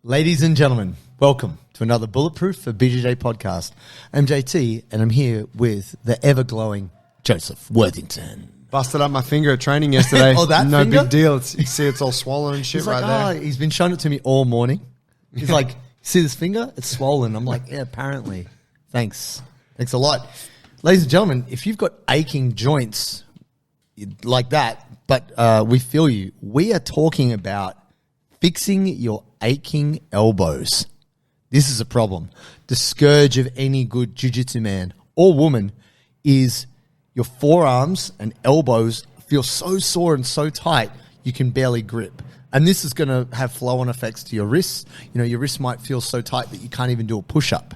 Ladies and gentlemen, welcome to another Bulletproof For BJJ podcast. I'm JT, and I'm here with the ever-glowing Joseph Worthington. Busted up my finger at training yesterday. Oh, that no finger? big deal. You see it's all swollen and shit He's right like, there. he's been showing it to me all morning. He's like, see this finger? It's swollen. I'm like, yeah, apparently. Thanks a lot. Ladies and gentlemen, if you've got aching joints like that, but we feel you, we are talking about fixing your aching elbows. This is a problem. The scourge of any good jiu-jitsu man or woman is your forearms and elbows feel so sore and so tight you can barely grip. And this is going to have flow-on effects to your wrists. You know, your wrists might feel so tight that you can't even do a push-up.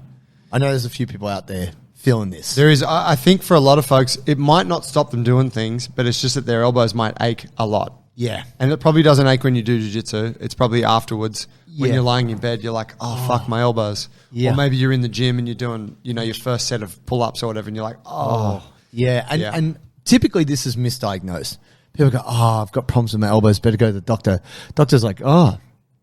I know there's a few people out there feeling this. There is, I think for a lot of folks, it might not stop them doing things, but it's just that their elbows might ache a lot. Yeah. And it probably doesn't ache when you do jiu-jitsu. It's probably afterwards when Yeah. you're lying in bed, you're like, oh, fuck my elbows. Yeah. Or maybe you're in the gym and you're doing, you know, your first set of pull-ups or whatever, and you're like, oh. Yeah, and typically this is misdiagnosed. People go, I've got problems with my elbows, better go to the doctor. Doctor's like,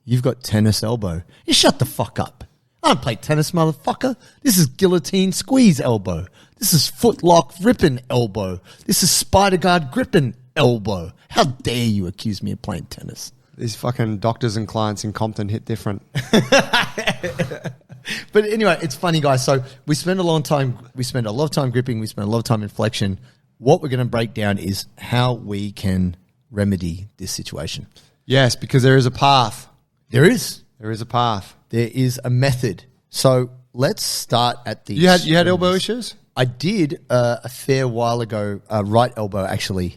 you've got tennis elbow. You shut the fuck up. I don't play tennis, motherfucker. This is guillotine squeeze elbow. This is foot lock ripping elbow. This is spider guard gripping elbow. How dare you accuse me of playing tennis? These fucking doctors and clients in Compton hit different. But anyway, it's funny, guys. So we spend a lot of time gripping. We spend a lot of time in flexion. What we're going to break down is how we can remedy this situation. Yes, because there is a path. There is a path. There is a method. So let's start at the... You had elbow issues? I did a fair while ago, right elbow actually.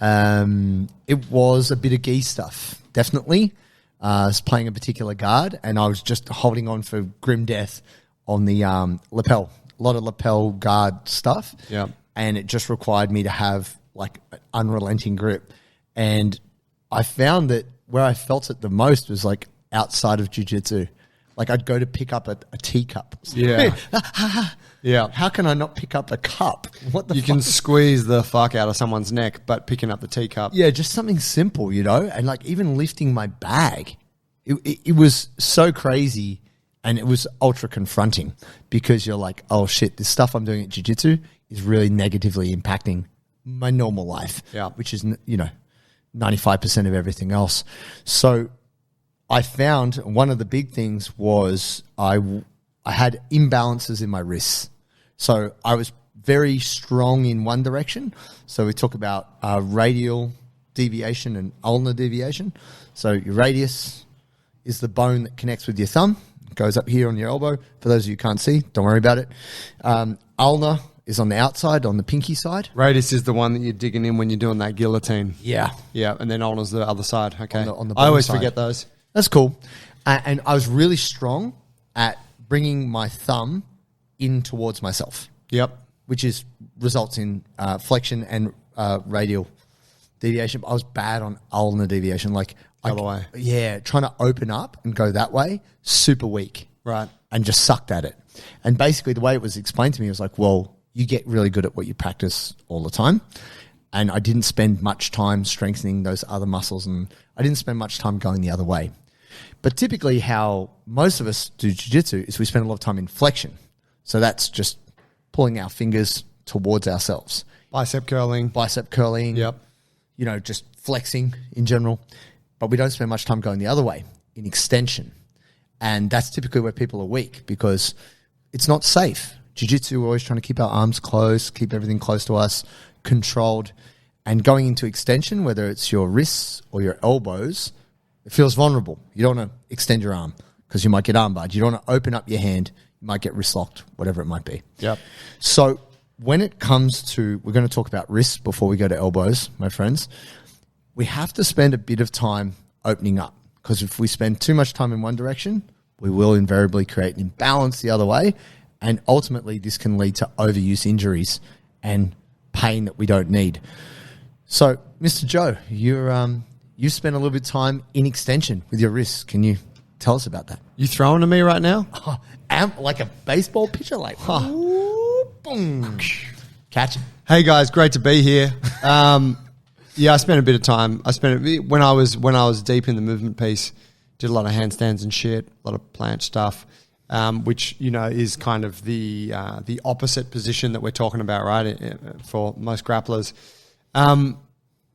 It was a bit of gi stuff, definitely. I was playing a particular guard and I was just holding on for grim death on the lapel. A lot of lapel guard stuff. Yeah. And it just required me to have like an unrelenting grip. And I found that where I felt it the most was like outside of jiu-jitsu. Like I'd go to pick up a teacup. Yeah. Yeah. How can I not pick up a cup? What the You fuck? can squeeze the fuck out of someone's neck, but picking up the teacup. Yeah, just something simple, you know? And like even lifting my bag, it was so crazy and it was ultra confronting because you're like, oh shit, this stuff I'm doing at jiu-jitsu is really negatively impacting my normal life, which is, 95% of everything else. So I found one of the big things was I had imbalances in my wrists. So I was very strong in one direction. So we talk about radial deviation and ulnar deviation. So your radius is the bone that connects with your thumb. It goes up here on your elbow. For those of you who can't see, don't worry about it. Ulnar is on the outside, on the pinky side. Radius is the one that you're digging in when you're doing that guillotine. Yeah. Yeah, and then ulnar's the other side. Okay. On the I always bottom side. forget those. That's cool. And I was really strong at bringing my thumb in towards myself. Yep. Which results in flexion and radial deviation. I was bad on ulnar deviation. Like Other way. Yeah, trying to open up and go that way, super weak. Right. And just sucked at it. And basically the way it was explained to me was like, well, you get really good at what you practice all the time. And I didn't spend much time strengthening those other muscles and I didn't spend much time going the other way. But typically how most of us do jiu-jitsu is we spend a lot of time in flexion. So that's just pulling our fingers towards ourselves. Bicep curling. Yep. Just flexing in general. But we don't spend much time going the other way in extension. And that's typically where people are weak because it's not safe. Jiu-jitsu, we're always trying to keep our arms close, keep everything close to us, controlled. And going into extension, whether it's your wrists or your elbows, it feels vulnerable. You don't want to extend your arm because you might get armbarred. You don't want to open up your hand. You might get wrist locked, whatever it might be. Yep. So when it comes to, we're going to talk about wrists before we go to elbows, my friends. We have to spend a bit of time opening up because if we spend too much time in one direction, we will invariably create an imbalance the other way. And ultimately, this can lead to overuse injuries and pain that we don't need. So, Mr. Joe, you spent a little bit of time in extension with your wrists. Can you tell us about that? You throwing to me right now? Like a baseball pitcher, like boom, catch it. Hey guys, great to be here. I spent a bit of time. When I was deep in the movement piece. did a lot of handstands and shit, a lot of planche stuff, which, you know, is kind of the opposite position that we're talking about, right, for most grapplers.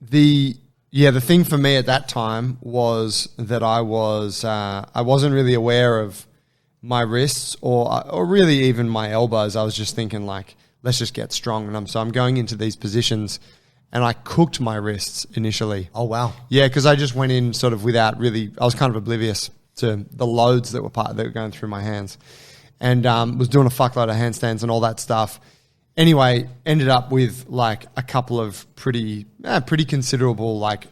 The thing for me at that time was that I wasn't really aware of my wrists or really even my elbows. I was just thinking like, let's just get strong. And so I'm going into these positions and I cooked my wrists initially. Oh, wow. Yeah, because I just went in sort of without really, I was kind of oblivious to the loads that were going through my hands, and was doing a fuckload of handstands and all that stuff. Anyway, ended up with like a couple of pretty considerable like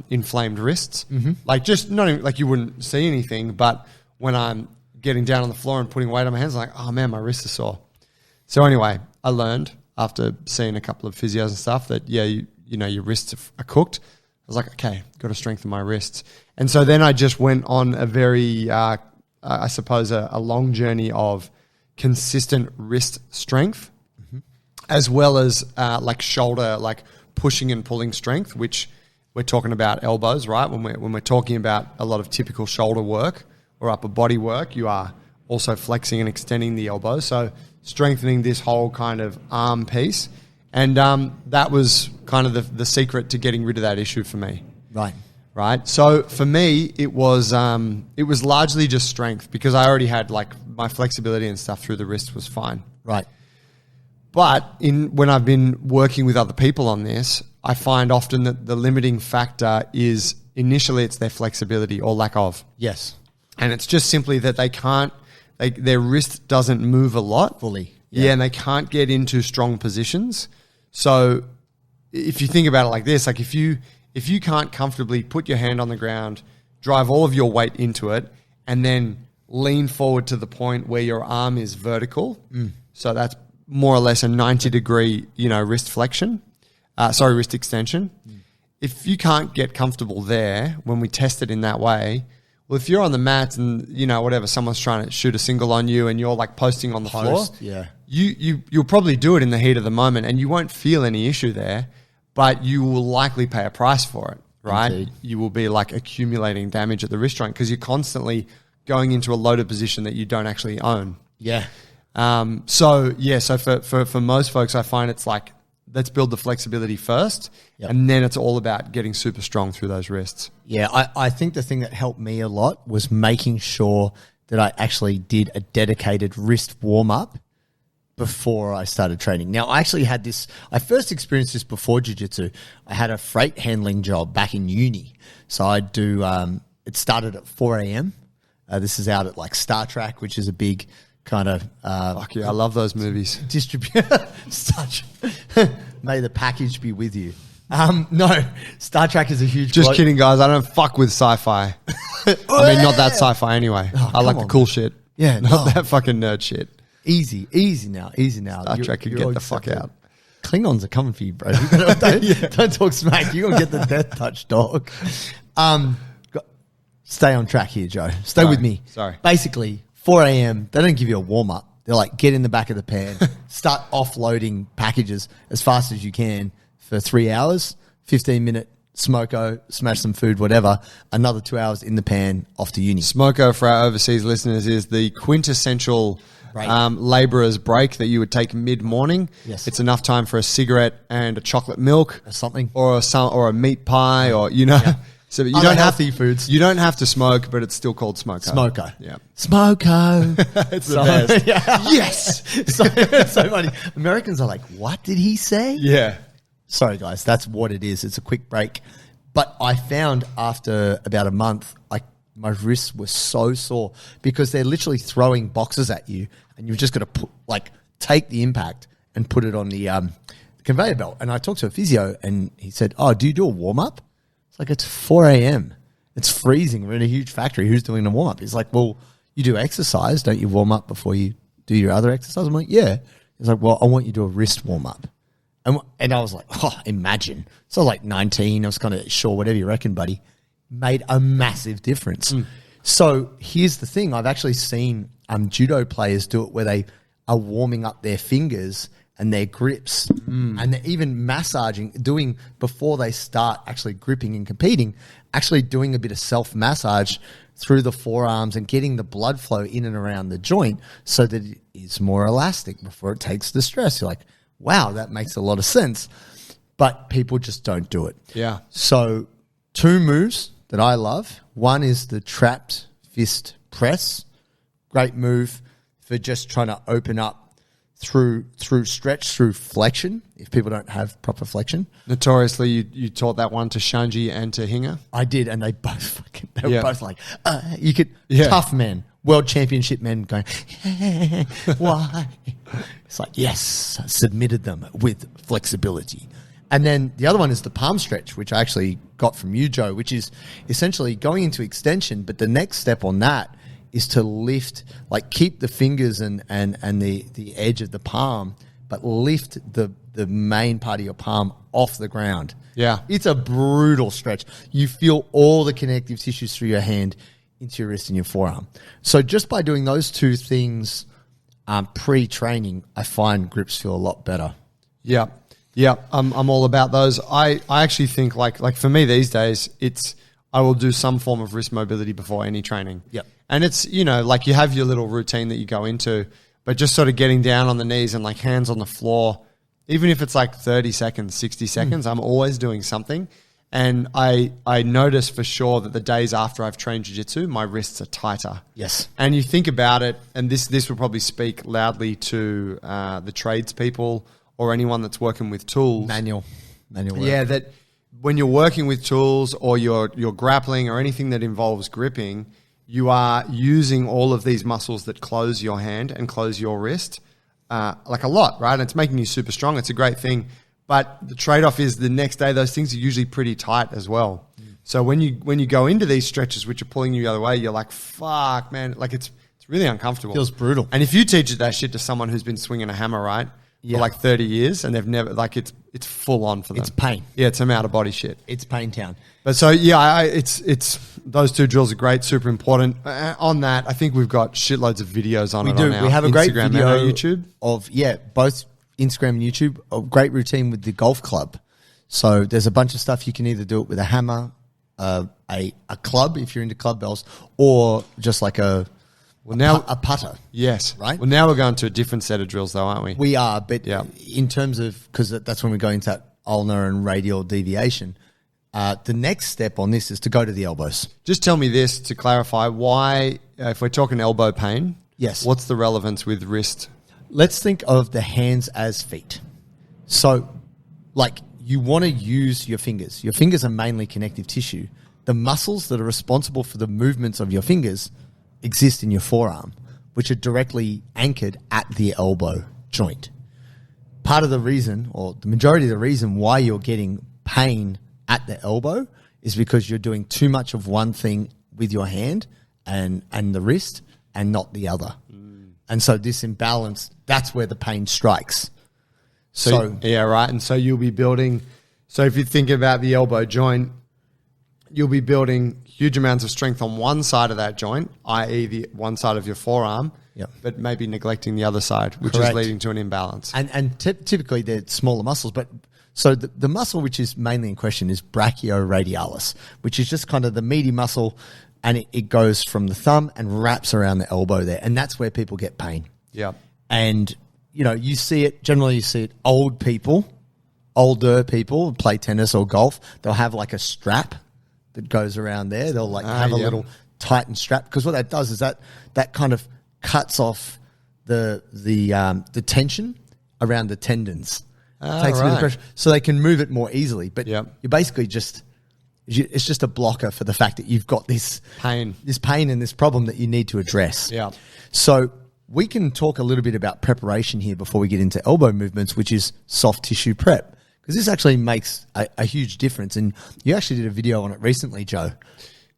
inflamed wrists. Mm-hmm. Like just not even, like you wouldn't see anything, but when I'm getting down on the floor and putting weight on my hands, I'm like, oh man, my wrists are sore. So anyway, I learned after seeing a couple of physios and stuff that you know your wrists are cooked. I was like, okay, got to strengthen my wrists. And so then I just went on a very, I suppose, a long journey of consistent wrist strength, mm-hmm. as well as like shoulder, like pushing and pulling strength, which we're talking about elbows, right? When we're talking about a lot of typical shoulder work or upper body work, you are also flexing and extending the elbow. So strengthening this whole kind of arm piece. And that was kind of the secret to getting rid of that issue for me. Right. So for me, it was largely just strength because I already had like my flexibility and stuff through the wrist was fine. Right. But when I've been working with other people on this, I find often that the limiting factor is initially it's their flexibility or lack of. Yes. And it's just simply that their wrist doesn't move a lot. Fully. Yeah, and they can't get into strong positions. So if you think about it like this, like if you can't comfortably put your hand on the ground, drive all of your weight into it, and then lean forward to the point where your arm is vertical, so that's more or less a 90-degree, wrist flexion, wrist extension. If you can't get comfortable there, when we test it in that way, well, if you're on the mat and, whatever, someone's trying to shoot a single on you and you're like posting on the floor, you'll probably do it in the heat of the moment and you won't feel any issue there, but you will likely pay a price for it, right? Indeed. You will be like accumulating damage at the wrist joint because you're constantly going into a loaded position that you don't actually own. Yeah. So for most folks, I find it's like, let's build the flexibility first, and then it's all about getting super strong through those wrists. Yeah, I think the thing that helped me a lot was making sure that I actually did a dedicated wrist warm-up before I started training. Now, I actually had this – I first experienced this before jiu-jitsu. I had a freight handling job back in uni. So I'd do it started at 4 a.m. This is out at like Star Trek, which is a big – kind of fuck yeah, I love those movies. Such may the package be with you. No, Star Trek is a huge. Just kidding, guys. I don't fuck with sci-fi. I mean, not that sci-fi anyway. I like the cool shit. Yeah, not that fucking nerd shit. Easy now. Star Trek can get the fuck out. Klingons are coming for you, bro. Don't talk smack. You're gonna get the death touch, dog. Stay on track here, Joe. Stay with me. Sorry. Basically, 4 a.m., they don't give you a warm-up. They're like, get in the back of the pan, start offloading packages as fast as you can for 3 hours, 15-minute smoko, smash some food, whatever, another 2 hours in the pan, off to uni. Smoko, for our overseas listeners, is the quintessential labourer's break that you would take mid-morning. Yes. It's enough time for a cigarette and a chocolate milk. Or something. Or a meat pie or, Yeah. So you don't have foods. You don't have to smoke, but it's still called smoko. Smoko. Yeah. Smoko. It's the best. Yeah. Yes. So funny. Americans are like, what did he say? Yeah. Sorry, guys. That's what it is. It's a quick break. But I found after about a month, my wrists were so sore because they're literally throwing boxes at you and you've just got to take the impact and put it on the conveyor belt. And I talked to a physio and he said, oh, do you do a warm-up? It's like, it's 4 a.m. It's freezing. We're in a huge factory. Who's doing the warm-up? He's like, well, you do exercise. Don't you warm up before you do your other exercise? I'm like, yeah. He's like, well, I want you to do a wrist warm-up. And I was like, oh, imagine. So I was like 19. I was kind of sure, whatever you reckon, buddy. Made a massive difference. So here's the thing. I've actually seen judo players do it where they are warming up their fingers and their grips, and they're even massaging, doing before they start actually gripping and competing, actually doing a bit of self-massage through the forearms and getting the blood flow in and around the joint so that it is more elastic before it takes the stress. You're like, wow, that makes a lot of sense. But people just don't do it. Yeah. So 2 moves that I love. One is the trapped fist press. Great move for just trying to open up through stretch, through flexion, if people don't have proper flexion. Notoriously, you taught that one to Shanji and to Hinger. I did, and they were both like, you could, tough men, world championship men going, why? It's like, yes, I submitted them with flexibility. And then the other one is the palm stretch, which I actually got from you, Joe, which is essentially going into extension, but the next step on that is to lift, like keep the fingers and the edge of the palm, but lift the main part of your palm off the ground. Yeah. It's a brutal stretch. You feel all the connective tissues through your hand into your wrist and your forearm. So just by doing those 2 things pre-training, I find grips feel a lot better. Yeah. Yeah. I'm all about those. I actually think like for me these days, I will do some form of wrist mobility before any training. Yep. And it's, like you have your little routine that you go into, but just sort of getting down on the knees and like hands on the floor, even if it's like 30 seconds, 60 seconds, I'm always doing something. And I notice for sure that the days after I've trained jiu-jitsu, my wrists are tighter. Yes. And you think about it, and this will probably speak loudly to the tradespeople or anyone that's working with tools. Manual work. Yeah, that when you're working with tools or you're grappling or anything that involves gripping, you are using all of these muscles that close your hand and close your wrist like a lot, right? And it's making you super strong. It's a great thing. But the trade-off is the next day, those things are usually pretty tight as well. So when you go into these stretches, which are pulling you the other way, you're like, fuck, man. Like it's really uncomfortable. Feels brutal. And if you teach that shit to someone who's been swinging a hammer, right, for like 30 years and they've never, like it's full on for them. It's pain. Yeah, it's some out of body shit. It's pain town. But so, yeah, it's those 2 drills are great, super important. On that, I think we've got shitloads of videos on it. We do. We have a great Instagram video and YouTube of, both Instagram and YouTube, a great routine with the golf club. So there's a bunch of stuff. You can either do it with a hammer, a club if you're into club bells, or just like a putter. Yes. Right? Well, now we're going to a different set of drills though, aren't we? We are, but in terms of, because that's when we go into that ulnar and radial deviation, the next step on this is to go to the elbows. Just tell me this to clarify why, if we're talking elbow pain, yes, what's the relevance with wrist? Let's think of the hands as feet. So, like, you want to use your fingers. Your fingers are mainly connective tissue. The muscles that are responsible for the movements of your fingers exist in your forearm, which are directly anchored at the elbow joint. Part of the reason, or the majority of the reason why you're getting pain at the elbow is because you're doing too much of one thing with your hand and the wrist and not the other. And so this imbalance, that's where the pain strikes. So yeah, right. And so you'll be building, so if you think about the elbow joint, you'll be building huge amounts of strength on one side of that joint, i.e. the one side of your forearm, but maybe neglecting the other side, which is leading to an imbalance. And typically they're smaller muscles, but so the muscle which is mainly in question is brachioradialis, which is just kind of the meaty muscle, and it goes from the thumb and wraps around the elbow there, and that's where people get pain. Yeah. And, you see it, generally you see it, older people play tennis or golf, they'll have like a strap that goes around there. They'll like have a little tightened strap, because what that does is that kind of cuts off the tension around the tendons. Takes a bit of pressure, so they can move it more easily. But you're basically it's just a blocker for the fact that you've got this pain and this problem that you need to address. Yeah. So we can talk a little bit about preparation here before we get into elbow movements, which is soft tissue prep, because this actually makes a huge difference. And you actually did a video on it recently, Joe.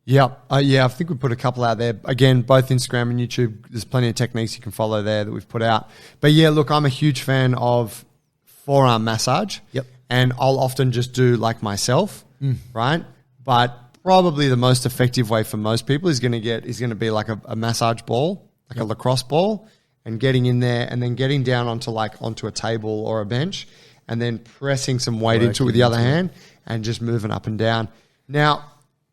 Yeah. I think we put a couple out there. Again, both Instagram and YouTube. There's plenty of techniques you can follow there that we've put out. But yeah, look, I'm a huge fan of forearm massage. Yep. And I'll often just do like myself, right? But probably the most effective way for most people is going to be like a massage ball, like a lacrosse ball, and getting in there and then getting down onto a table or a bench and then pressing some weight into it with the other hand and just moving up and down. Now,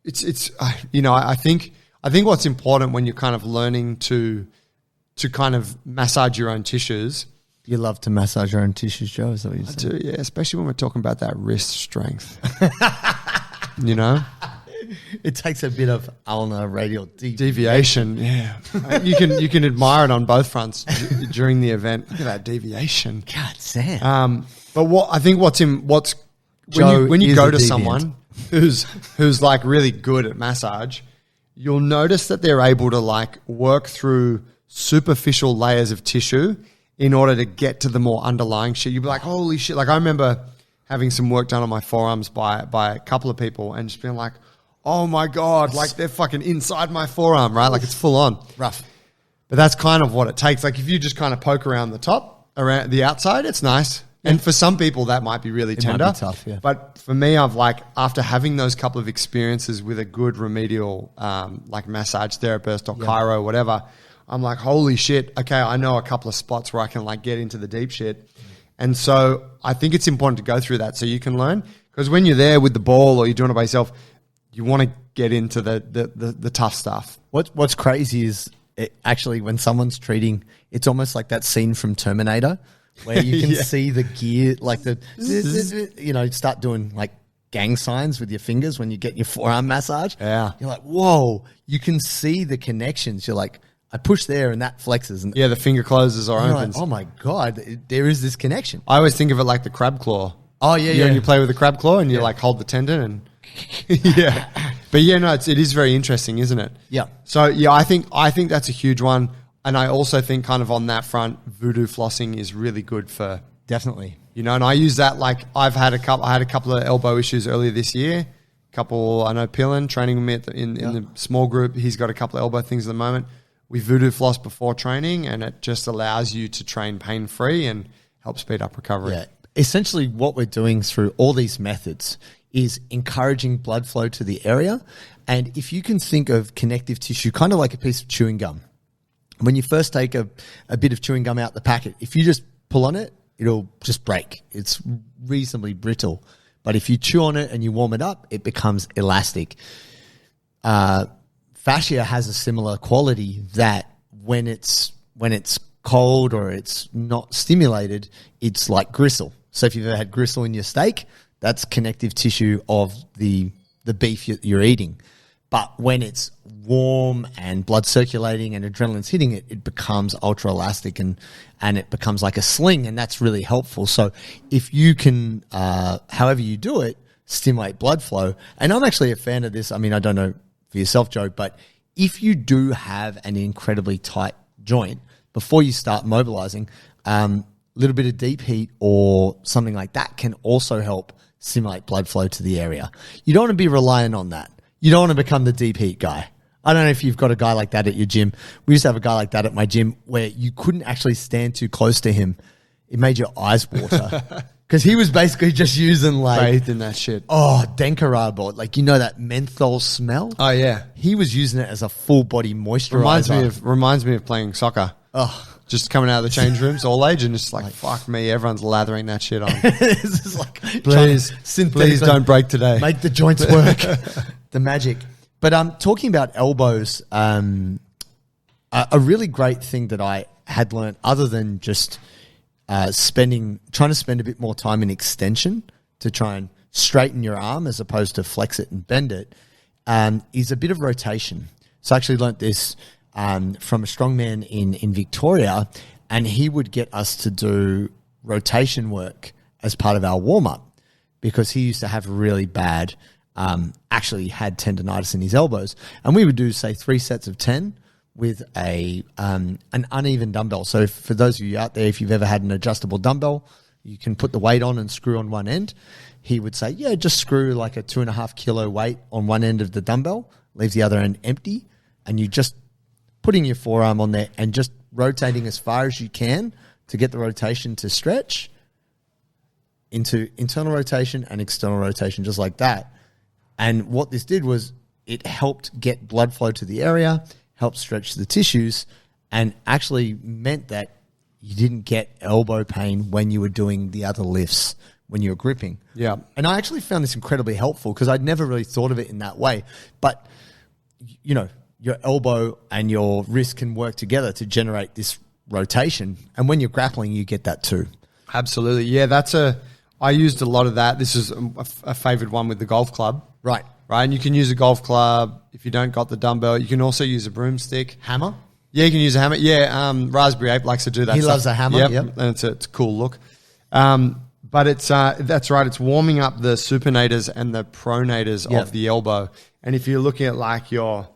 it's I think I think what's important when you're kind of learning to kind of massage your own tissues. You love to massage your own tissues, Joe, is that what you I said? do, yeah, especially when we're talking about that wrist strength. You know? It takes a bit of ulnar radial Deviation, yeah. You can admire it on both fronts during the event. Look at that deviation. God damn. But Joe when you is go a to deviant. someone who's like really good at massage, you'll notice that they're able to like work through superficial layers of tissue in order to get to the more underlying shit. You'll be like, holy shit. Like I remember having some work done on my forearms by a couple of people and just being like, oh my God, like they're fucking inside my forearm, right? Like it's full on. Rough. But that's kind of what it takes. Like if you just kind of poke around the top, around the outside, it's nice. And for some people that might be really tender. might be tough, yeah. But for me, I've like, after having those couple of experiences with a good remedial, like massage therapist or chiro, whatever, I'm like, holy shit. Okay. I know a couple of spots where I can like get into the deep shit. And so I think it's important to go through that so you can learn, because when you're there with the ball or you're doing it by yourself, you want to get into the tough stuff. What's crazy is actually when someone's treating, it's almost like that scene from Terminator where you can see the gear, like start doing like gang signs with your fingers when you get your forearm massage. Yeah. You're like, whoa, you can see the connections. You're like, I push there and that flexes. And Yeah, the finger closes or opens. like, oh my God, there is this connection. I always think of it like the crab claw. Oh, yeah, And you play with the crab claw and you like hold the tendon and yeah. But yeah, no, it is very interesting, isn't it? Yeah. So yeah, I think that's a huge one. And I also think kind of on that front, voodoo flossing is really good for, Definitely. and I use that. Like I had a couple of elbow issues earlier this year. I know Pillin training with me in the small group. He's got a couple of elbow things at the moment. We voodoo floss before training and it just allows you to train pain free and help speed up recovery. Yeah. Essentially what we're doing through all these methods is encouraging blood flow to the area. And if you can think of connective tissue kind of like a piece of chewing gum, when you first take a bit of chewing gum out the packet, if you just pull on it, it'll just break. It's reasonably brittle. But if you chew on it and you warm it up, it becomes elastic. Fascia has a similar quality that when it's cold or it's not stimulated, it's like gristle. So if you've ever had gristle in your steak, that's connective tissue of the beef you're eating. But when it's warm and blood circulating and adrenaline's hitting it, it becomes ultra elastic and it becomes like a sling, and that's really helpful. So if you can, however you do it, stimulate blood flow. And I'm actually a fan of this. I mean, I don't know for yourself, Joe, but if you do have an incredibly tight joint, before you start mobilizing, a little bit of deep heat or something like that can also help stimulate blood flow to the area. You don't want to be reliant on that. You don't want to become the deep heat guy. I don't know if you've got a guy like that at your gym. We used to have a guy like that at my gym where you couldn't actually stand too close to him. It made your eyes water. Because he was basically just using like... Bathed in that shit. Oh, Denkarab, like, that menthol smell? Oh, yeah. He was using it as a full body moisturizer. Reminds me of playing soccer. Oh. Just coming out of the change rooms all age and just like, fuck me, everyone's lathering that shit on. This is like, Please don't break today. Make the joints work. The magic. But talking about elbows, a really great thing that I had learned, other than just trying to spend a bit more time in extension to try and straighten your arm as opposed to flex it and bend it, is a bit of rotation. So I actually learned this from a strongman in Victoria, and he would get us to do rotation work as part of our warm-up because he used to have really bad, actually had tendonitis in his elbows. And we would do, say, 3 sets of 10 with an uneven dumbbell. So for those of you out there, if you've ever had an adjustable dumbbell, you can put the weight on and screw on one end. He would say, yeah, just screw like a 2.5 kilo weight on one end of the dumbbell, leave the other end empty, and you just putting your forearm on there and just rotating as far as you can to get the rotation to stretch into internal rotation and external rotation, just like that. And what this did was it helped get blood flow to the area, helped stretch the tissues, and actually meant that you didn't get elbow pain when you were doing the other lifts, when you were gripping. Yeah. And I actually found this incredibly helpful because I'd never really thought of it in that way. But, your elbow and your wrist can work together to generate this rotation. And when you're grappling, you get that too. Absolutely. Yeah, I used a lot of that. This is a favorite one with the golf club. Right. Right. And you can use a golf club. If you don't got the dumbbell, you can also use a broomstick. Hammer? Yeah, you can use a hammer. Yeah, Raspberry Ape likes to do that. He loves a hammer. Yep. And it's a cool look. But that's right. It's warming up the supinators and the pronators of the elbow. And if you're looking at like your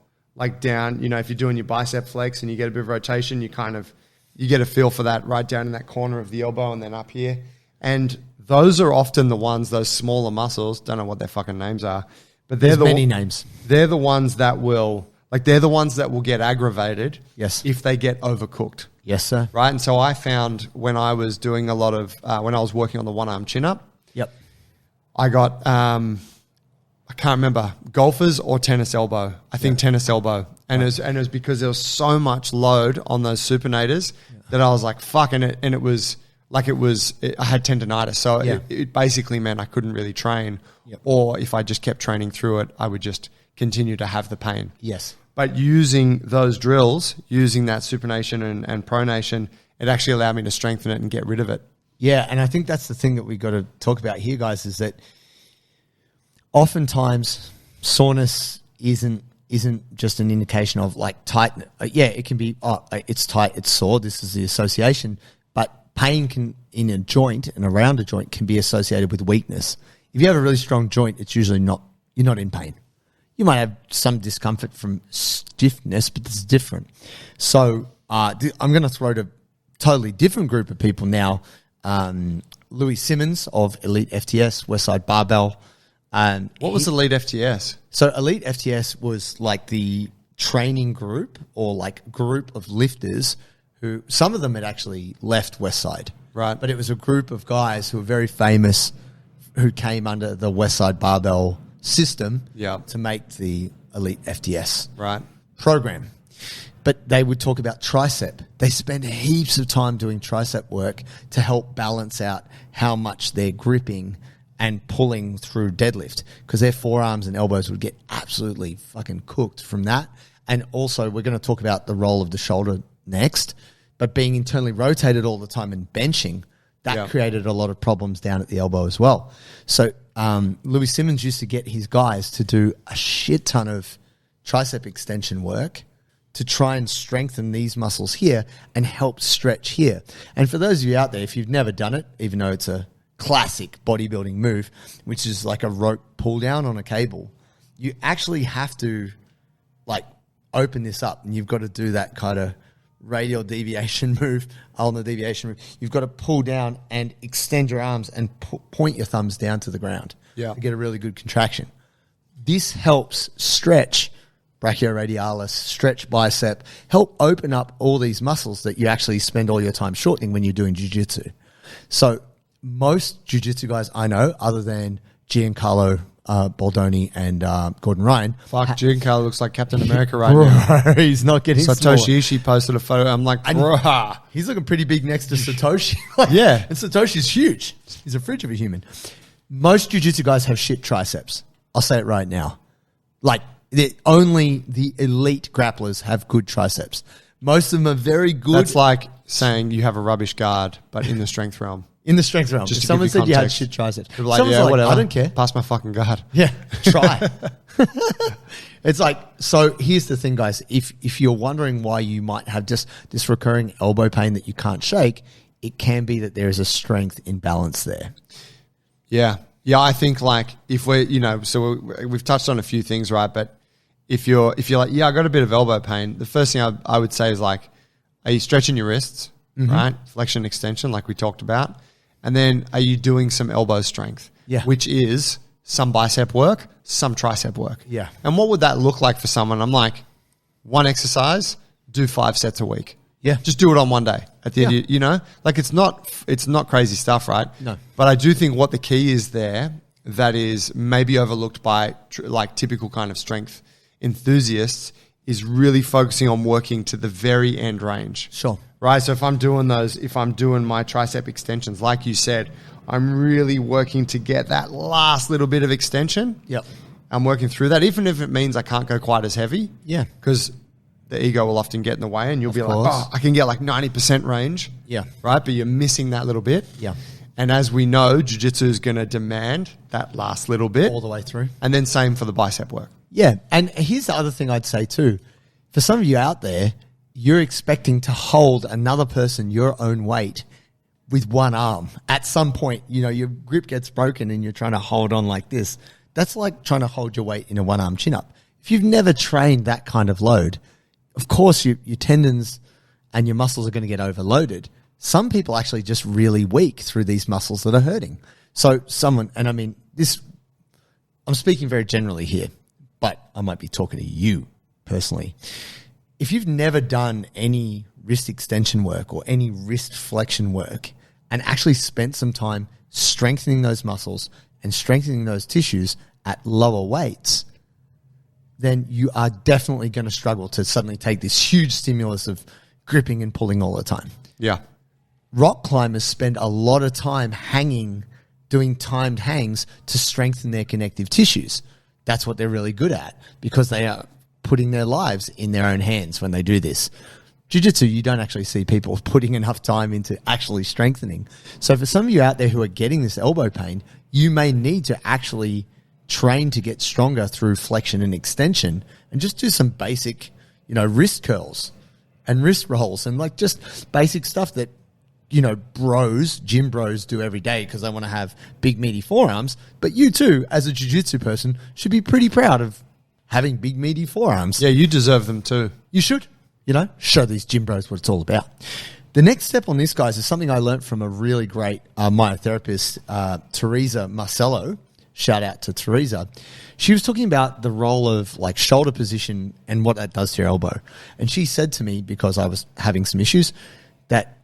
down, if you're doing your bicep flex and you get a bit of rotation, you get a feel for that right down in that corner of the elbow and then up here. And those are often the ones, those smaller muscles. Don't know what their fucking names are, but There's many names. They're the ones that will get aggravated. Yes. If they get overcooked. Yes, sir. Right. And so I found when I was doing a lot of, when I was working on the one arm chin up, Yep. I got, I can't remember, golfers or tennis elbow. I think tennis elbow. And it was because there was so much load on those supinators that I was like, fuck. And it was like, I had tendonitis. So it basically meant I couldn't really train. Yep. Or if I just kept training through it, I would just continue to have the pain. Yes. But using those drills, using that supination and pronation, it actually allowed me to strengthen it and get rid of it. Yeah, and I think that's the thing that we got to talk about here, guys, is that oftentimes soreness isn't just an indication of like tight. Yeah, it can be, it's tight, it's sore. This is the association. But pain can in a joint and around a joint can be associated with weakness. If you have a really strong joint, it's usually you're not in pain. You might have some discomfort from stiffness, but it's different. So I'm going to throw to a totally different group of people now. Louis Simmons of Elite FTS, Westside Barbell. What was Elite FTS? So Elite FTS was like the training group or like group of lifters who, some of them had actually left Westside. Right. But it was a group of guys who were very famous who came under the Westside Barbell system to make the Elite FTS program. But they would talk about tricep. They spend heaps of time doing tricep work to help balance out how much they're gripping and pulling through deadlift, because their forearms and elbows would get absolutely fucking cooked from that. And also we're going to talk about the role of the shoulder next, but being internally rotated all the time and benching, that created a lot of problems down at the elbow as well. So Louis Simmons used to get his guys to do a shit ton of tricep extension work to try and strengthen these muscles here and help stretch here. And for those of you out there, if you've never done it, even though it's a classic bodybuilding move, which is like a rope pull down on a cable, you actually have to like open this up and you've got to do that kind of radial deviation move, ulnar deviation move. You've got to pull down and extend your arms and point your thumbs down to the ground to get a really good contraction. This helps stretch brachioradialis, stretch bicep, help open up all these muscles that you actually spend all your time shortening when you're doing jiu-jitsu. So most jiu-jitsu guys I know, other than Giancarlo Baldoni and Gordon Ryan. Fuck, Giancarlo looks like Captain America now. He's not getting Satoshi Ishii posted a photo. I'm like, bro. He's looking pretty big next to Satoshi. And Satoshi's huge. He's a fridge of a human. Most jiu-jitsu guys have shit triceps. I'll say it right now. Like, only the elite grapplers have good triceps. Most of them are very good. That's like saying you have a rubbish guard, but in the strength realm. In the strength realm. Just if someone said you had shit triceps. Like, whatever. I don't care. Pass my fucking guard. Yeah, try. It's like, so here's the thing, guys. If you're wondering why you might have just this recurring elbow pain that you can't shake, it can be that there is a strength imbalance there. Yeah. Yeah, I think like if we're, so we've touched on a few things, right? But if you're like, I got a bit of elbow pain, the first thing I would say is like, are you stretching your wrists, right? Flexion, extension, like we talked about. And then are you doing some elbow strength? Yeah. Which is some bicep work, some tricep work. Yeah. And what would that look like for someone? I'm like, one exercise, do 5 sets a week. Yeah. Just do it on one day at the end, like it's not crazy stuff, right? No. But I do think what the key is there that is maybe overlooked by like typical kind of strength enthusiasts is really focusing on working to the very end range. Sure. Right. So if I'm doing my tricep extensions, like you said, I'm really working to get that last little bit of extension. Yep. I'm working through that, even if it means I can't go quite as heavy. Yeah. Because the ego will often get in the way and you'll be course. like, oh, I can get like 90% range. Yeah. Right? But you're missing that little bit. Yeah. And as we know, jiu-jitsu is going to demand that last little bit. All the way through. And then same for the bicep work. Yeah. And here's the other thing I'd say too. For some of you out there, you're expecting to hold another person your own weight with one arm. At some point, you know, your grip gets broken and you're trying to hold on like this. That's like trying to hold your weight in a one-arm chin-up. If you've never trained that kind of load, of course your tendons and your muscles are going to get overloaded. Some people actually just really weak through these muscles that are hurting. So someone, and I mean, this, I'm speaking very generally here, but I might be talking to you personally. If you've never done any wrist extension work or any wrist flexion work and actually spent some time strengthening those muscles and strengthening those tissues at lower weights, then you are definitely going to struggle to suddenly take this huge stimulus of gripping and pulling all the time. Yeah. Rock climbers spend a lot of time hanging, doing timed hangs to strengthen their connective tissues. That's what they're really good at because they are putting their lives in their own hands when they do this. Jiu-jitsu, you don't actually see people putting enough time into actually strengthening. So for some of you out there who are getting this elbow pain, you may need to actually train to get stronger through flexion and extension and just do some basic, you know, wrist curls and wrist rolls and like just basic stuff that, you know, gym bros do every day because they want to have big meaty forearms. But you too, as a jiu-jitsu person, should be pretty proud of having big meaty forearms. Yeah, you deserve them too. You should, you know, show these gym bros what it's all about. The next step on this, guys, is something I learned from a really great myotherapist, Teresa Marcello. Shout out to Teresa. She was talking about the role of like shoulder position and what that does to your elbow. And she said to me, because I was having some issues, that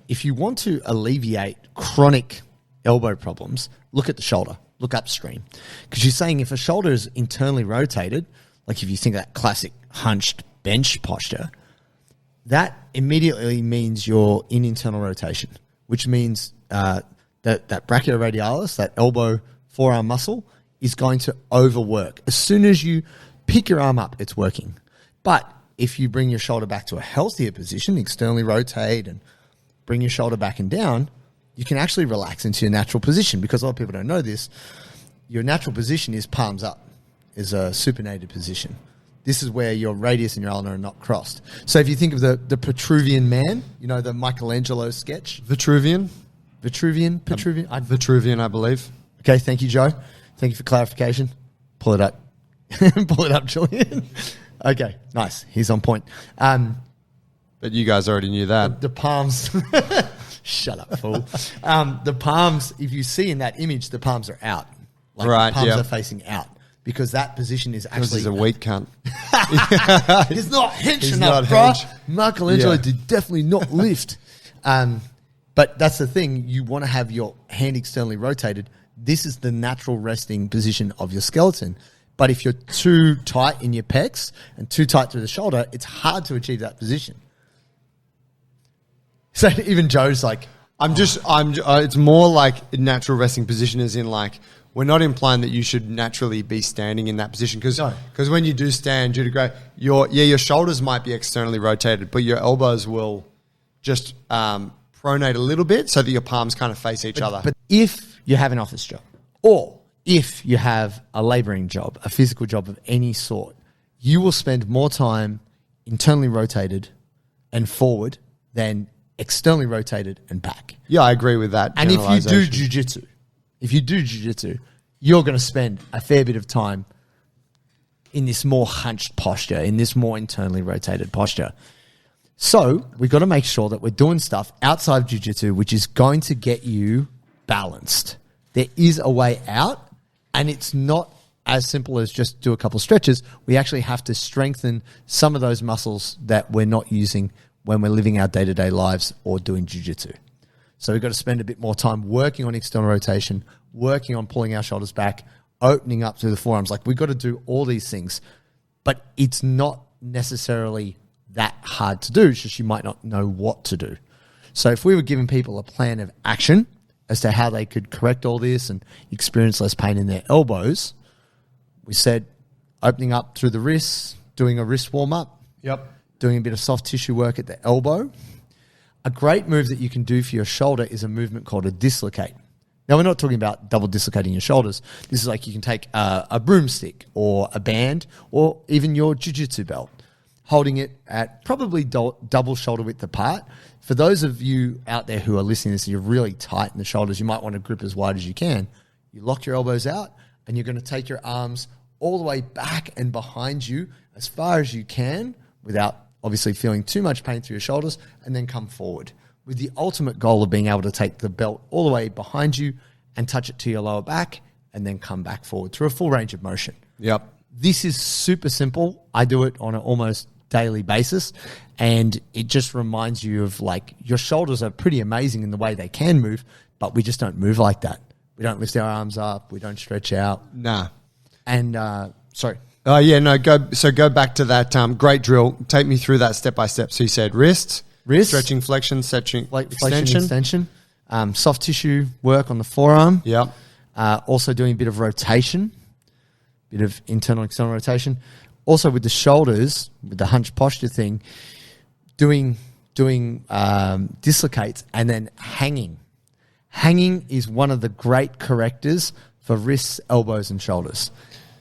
if you want to alleviate chronic elbow problems, look at the shoulder, look upstream. Because she's saying if a shoulder is internally rotated, like if you think of that classic hunched bench posture, that immediately means you're in internal rotation, which means that brachioradialis, that elbow forearm muscle, is going to overwork. As soon as you pick your arm up, it's working. But if you bring your shoulder back to a healthier position, externally rotate and bring your shoulder back and down, you can actually relax into your natural position because a lot of people don't know this. Your natural position is palms up, is a supinated position. This is where your radius and your ulnar are not crossed. So if you think of the Petruvian man, you know, the Michelangelo sketch. Vitruvian, I believe. Okay, thank you, Joe. Thank you for clarification. Pull it up. Pull it up, Julian. Okay, nice. He's on point. But you guys already knew that. The palms. Shut up, fool. The palms, if you see in that image, the palms are out. Like right, the palms are facing out. Because that position is actually... Because he's a weak cunt. He's not hench enough, bro. Michelangelo did definitely not lift. But that's the thing. You want to have your hand externally rotated. This is the natural resting position of your skeleton. But if you're too tight in your pecs and too tight through the shoulder, it's hard to achieve that position. So even Joe's like... it's more like natural resting position as in like... We're not implying that you should naturally be standing in that position because when you do stand, your shoulders might be externally rotated, but your elbows will just pronate a little bit so that your palms kind of face each other. But if you have an office job or if you have a laboring job, a physical job of any sort, you will spend more time internally rotated and forward than externally rotated and back. Yeah, I agree with that. And if you do jiu-jitsu, you're going to spend a fair bit of time in this more hunched posture, in this more internally rotated posture. So we've got to make sure that we're doing stuff outside of jiu-jitsu, which is going to get you balanced. There is a way out, and it's not as simple as just do a couple stretches. We actually have to strengthen some of those muscles that we're not using when we're living our day-to-day lives or doing jiu-jitsu. So we've got to spend a bit more time working on external rotation, working on pulling our shoulders back, opening up through the forearms. Like we've got to do all these things, but it's not necessarily that hard to do. It's just you might not know what to do. So if we were giving people a plan of action as to how they could correct all this and experience less pain in their elbows, we said opening up through the wrists, doing a wrist warm-up. Yep. Doing a bit of soft tissue work at the elbow. A great move that you can do for your shoulder is a movement called a dislocate. Now, we're not talking about double dislocating your shoulders. This is like you can take a broomstick or a band or even your jiu-jitsu belt, holding it at probably double shoulder width apart. For those of you out there who are listening to this, you're really tight in the shoulders, you might want to grip as wide as you can. You lock your elbows out and you're going to take your arms all the way back and behind you as far as you can without obviously feeling too much pain through your shoulders, and then come forward with the ultimate goal of being able to take the belt all the way behind you and touch it to your lower back and then come back forward through a full range of motion. Yep. This is super simple. I do it on an almost daily basis, and it just reminds you of like your shoulders are pretty amazing in the way they can move, but we just don't move like that. We don't lift our arms up. We don't stretch out. Nah. And sorry. Oh, yeah, no, go back to that great drill. Take me through that step by step. So you said wrist, stretching, flexion, extension. Soft tissue work on the forearm. Yep. Also doing a bit of rotation, bit of internal, external rotation. Also with the shoulders, with the hunch posture thing, doing dislocates and then hanging. Hanging is one of the great correctors for wrists, elbows, and shoulders.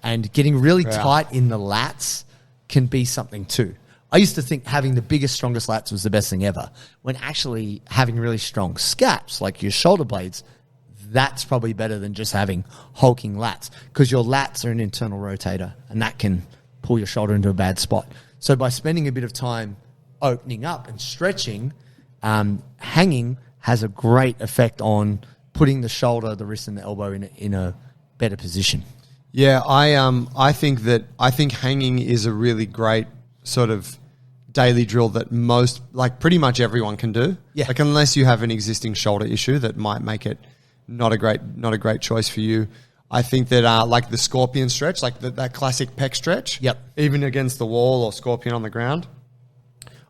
And getting really tight in the lats can be something too. I used to think having the biggest, strongest lats was the best thing ever, when actually having really strong scaps, like your shoulder blades, that's probably better than just having hulking lats, because your lats are an internal rotator and that can pull your shoulder into a bad spot. So by spending a bit of time opening up and stretching, hanging has a great effect on putting the shoulder, the wrist, and the elbow in a better position. Yeah, I think hanging is a really great sort of daily drill that pretty much everyone can do. Yeah. Like unless you have an existing shoulder issue that might make it not a great choice for you. I think that like the scorpion stretch, like that classic pec stretch. Yep. Even against the wall or scorpion on the ground.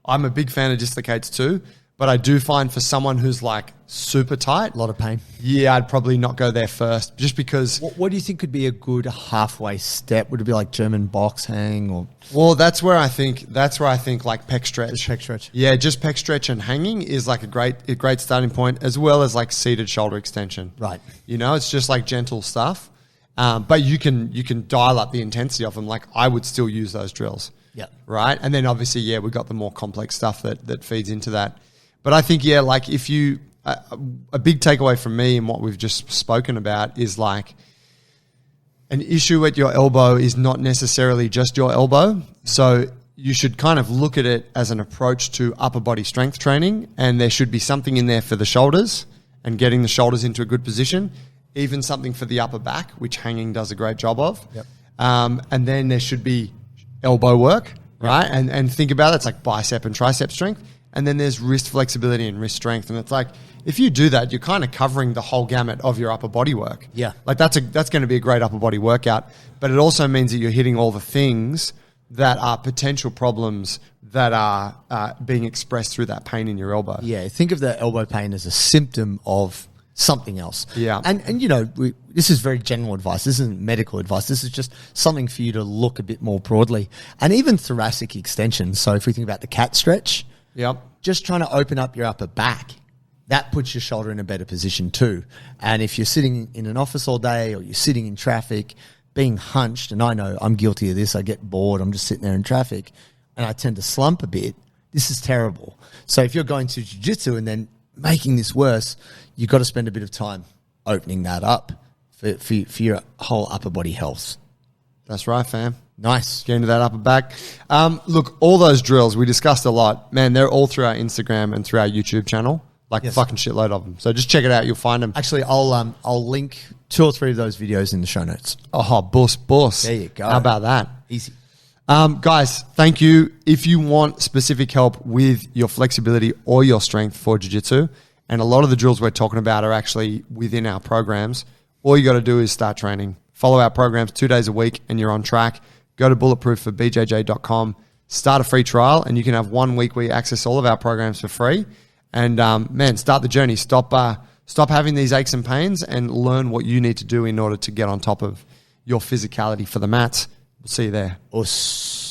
I'm a big fan of dislocates too. But I do find for someone who's like super tight, A lot of pain. yeah, I'd probably not go there first, just because. What do you think could be a good halfway step? Would it be like German box hang or? Well, that's where I think like pec stretch. Just pec stretch. Yeah, just pec stretch and hanging is like a great starting point, as well as like seated shoulder extension. Right. You know, it's just like gentle stuff, but you can dial up the intensity of them. Like I would still use those drills. Yeah. Right. And then obviously, yeah, we've got the more complex stuff that feeds into that. But I think, yeah, like if you, a big takeaway from me and what we've just spoken about is like an issue at your elbow is not necessarily just your elbow. So you should kind of look at it as an approach to upper body strength training, and there should be something in there for the shoulders and getting the shoulders into a good position, even something for the upper back, which hanging does a great job of. Yep. And then there should be elbow work, right? And think about it, it's like bicep and tricep strength. And then there's wrist flexibility and wrist strength. And it's like, if you do that, you're kind of covering the whole gamut of your upper body work. Yeah. Like that's going to be a great upper body workout. But it also means that you're hitting all the things that are potential problems that are being expressed through that pain in your elbow. Yeah. Think of the elbow pain as a symptom of something else. Yeah. And you know, this is very general advice. This isn't medical advice. This is just something for you to look a bit more broadly. And even thoracic extension. So if we think about the cat stretch, Yep. just trying to open up your upper back, that puts your shoulder in a better position too. And if you're sitting in an office all day or you're sitting in traffic, being hunched, and I know I'm guilty of this, I get bored, I'm just sitting there in traffic, and I tend to slump a bit, this is terrible. So if you're going to jiu-jitsu and then making this worse, you've got to spend a bit of time opening that up for your whole upper body health. That's right, fam. Nice. Get into that upper back. Look, all those drills we discussed a lot, man, they're all through our Instagram and through our YouTube channel. Like a fucking shitload of them. So just check it out. You'll find them. Actually, I'll link 2 or 3 of those videos in the show notes. Oh, boss. There you go. How about that? Easy. Guys, thank you. If you want specific help with your flexibility or your strength for jiu-jitsu, and a lot of the drills we're talking about are actually within our programs, all you got to do is start training. Follow our programs 2 days a week and you're on track. Go to bulletproof4bjj.com, start a free trial, and you can have 1 week where you access all of our programs for free. And man, start the journey. Stop having these aches and pains and learn what you need to do in order to get on top of your physicality for the mats. We'll see you there. Us.